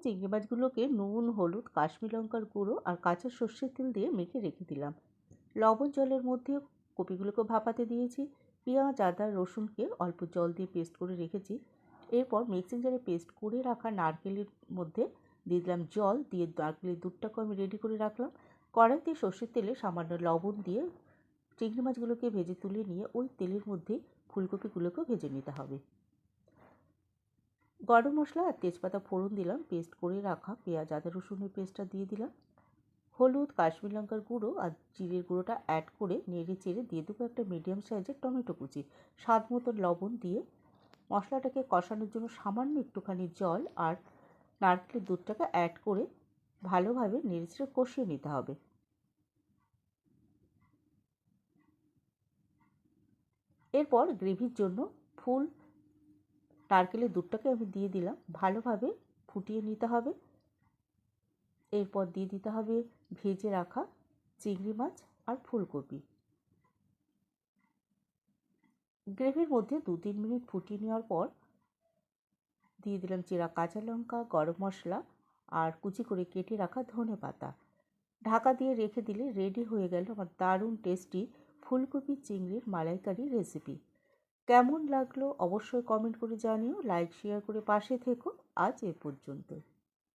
চিংড়ি মাছগুলোকে নুন, হলুদ, কাশ্মীরি লঙ্কার গুঁড়ো আর কাঁচা সর্ষের তেল দিয়ে মেখে রেখে দিলাম। লবণ জলের মধ্যে কপিগুলোকে ভাপাতে দিয়েছি। পেঁয়াজ, আদা, রসুনকে অল্প জল দিয়ে পেস্ট করে রেখেছি। এরপর মিক্সিং জারে পেস্ট করে রাখা নারকেলের মধ্যে দিয়ে দিলাম জল, দিয়ে নারকেলের দুধটাকে আমি রেডি করে রাখলাম। কড়াইতে সর্ষের তেলে সামান্য লবণ দিয়ে চিংড়ি মাছগুলোকে ভেজে তুলে নিয়ে ওই তেলের মধ্যেই ফুলকপিগুলোকেও ভেজে নিতে হবে। গরম মশলা আর তেজপাতা ফোড়ন দিলাম। পেস্ট করে রাখা পেঁয়াজ, আদা, রসুনের পেস্টটা দিয়ে দিলাম। হলুদ, কাশ্মীরি লঙ্কার গুঁড়ো আর জিরের গুঁড়োটা অ্যাড করে নেড়ে চেড়ে দিয়ে দেবো একটা মিডিয়াম সাইজের টমেটো কুচি। স্বাদ মতো লবণ দিয়ে মশলাটাকে কষানোর জন্য সামান্য একটুখানি জল আর নারকেলের দুধটাকে অ্যাড করে ভালোভাবে নেড়ে চেড়ে কষিয়ে নিতে হবে। এরপর গ্রেভির জন্য ফুল নারকেলের দুধটাকে আমি দিয়ে দিলাম। ভালোভাবে ফুটিয়ে নিতে হবে। এরপর দিয়ে দিতে হবে ভেজে রাখা চিংড়ি মাছ আর ফুলকপি। গ্রেভির মধ্যে 2-3 মিনিট ফুটিয়ে নেওয়ার পর দিয়ে দিলাম চেরা কাঁচা লঙ্কা, গরম মশলা আর কুচি করে কেটে রাখা ধনেপাতা। ঢাকা দিয়ে রেখে দিলে রেডি হয়ে গেল আমার দারুণ টেস্টি ফুলকপি চিংড়ির মালাইকারি রেসিপি। কেমন লাগলো অবশ্যই কমেন্ট করে জানিও। লাইক শেয়ার করে পাশে থেকো। আজ এ পর্যন্ত।